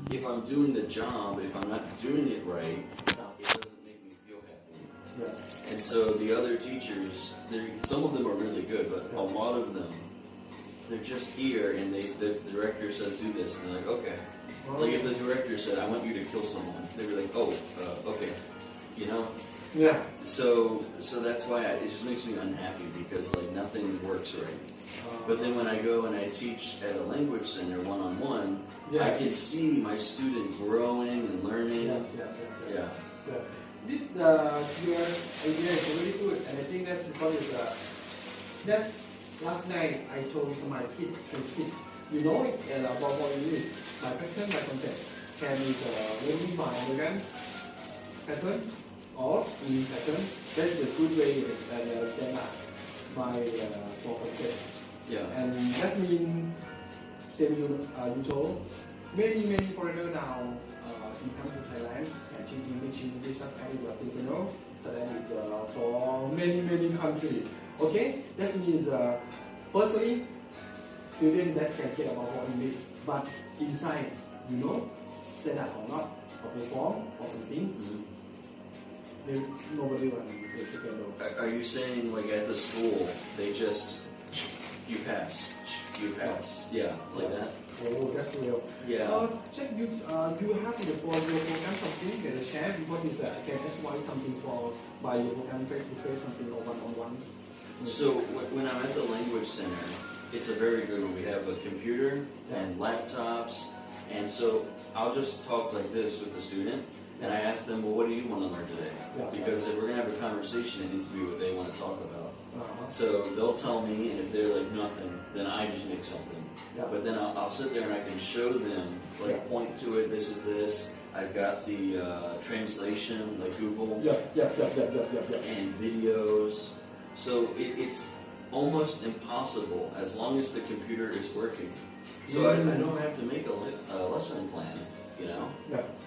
if I'm doing the job, if I'm not doing it right, it doesn't make me feel happy. Yeah. And so the other teachers, some of them are really good, but a lot of them, they're just here and the director says do this, and they're like, okay. Like if the director said, I want you to kill someone, they were like, oh, okay, you know? Yeah. So that's why it just makes me unhappy because like nothing works right. But then when I go and I teach at a language center one-on-one, I can see my student growing and learning. Yeah. This your idea is really good, and I think that's because that's last night I told my kid, you know it about what it is. My pattern, my concept can be maybe my American pattern or in pattern. That's the good way and standard my for concept. Yeah. And that means same you told many foreigners now come to Thailand and teaching this kind of Filipino. So that is for many countries. Okay, that means firstly, students that can get about English, but inside, you know, stand up or not, or perform or something, nobody will get. Are you saying like at the school they just you pass, yeah, like that? Oh, that's real. Yeah. Check you have for your program something can share because I can advise something for by your program face to face something or one-on-one. So when I'm at the language center, it's a very good one. We have a computer and laptops, and so I'll just talk like this with the student, and I ask them, well, what do you want to learn today? Because if we're going to have a conversation, it needs to be what they want to talk about. So they'll tell me, and if they're like nothing, then I just make something. But then I'll sit there and I can show them, like point to it, this is this. I've got the translation, like Google, and videos. So it's almost impossible as long as the computer is working. So I don't have to make a lesson plan, you know?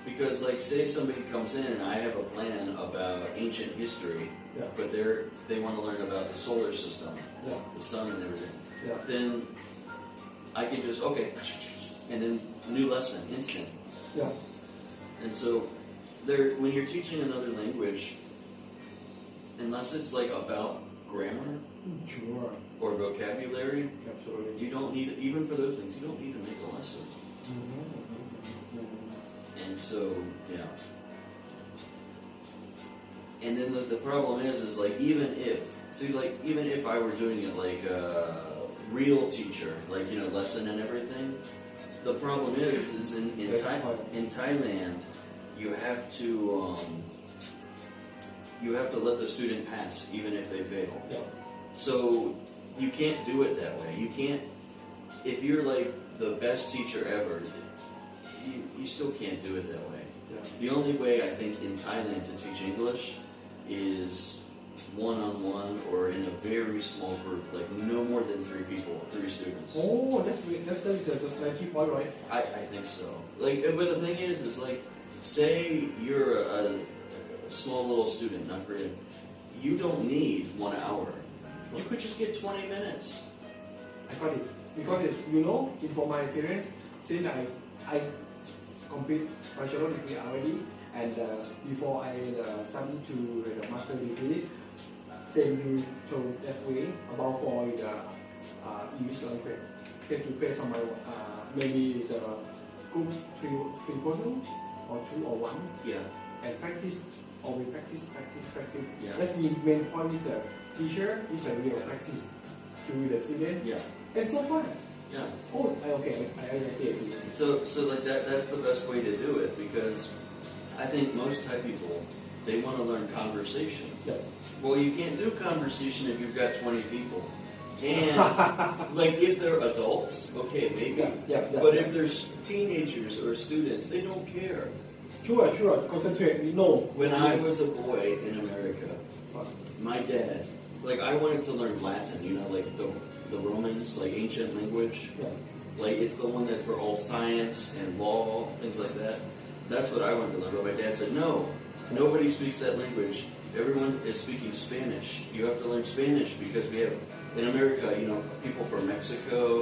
Because like say somebody comes in and I have a plan about ancient history, but they want to learn about the solar system, the sun and everything. Then I can just, okay, and then new lesson, instant. And so when you're teaching another language, unless it's like about grammar or vocabulary, you don't need, even for those things, you don't need to make a lesson. And so, yeah. And then the problem is like even if I were doing it like a real teacher, like, you know, lesson and everything, the problem is in Thailand, you have to let the student pass even if they fail. So you can't do it that way. You can't, if you're like the best teacher ever, you still can't do it that way. The only way I think in Thailand to teach English is one-on-one or in a very small group, like no more than 3 students. Oh, that's the key point, right? I think so. Like, but the thing is like, say you're a small little student, not Korean, you don't need 1 hour. You could just get 20 minutes. I got it. Because you know, for my parents, since I complete bachelor degree already, and before I study to the master degree, same you told that way about for the English language, face to face on my maybe the group 3 person or 2 or 1. And practice, always practice. That's the main point is teacher is a real practice to the student. And so far. Oh, okay. I see. So like that's the best way to do it, because I think most Thai people, they want to learn conversation. Well, you can't do conversation if you've got 20 people. And like if they're adults, okay, maybe. But if there's teenagers or students, they don't care. Sure. Concentrate. No. When I was a boy in America, my dad, like I wanted to learn Latin, you know, like the Romans, like ancient language. Like it's the one that's for all science and law, things like that. That's what I wanted to learn. But my dad said, no, nobody speaks that language. Everyone is speaking Spanish. You have to learn Spanish because we have, in America, you know, people from Mexico,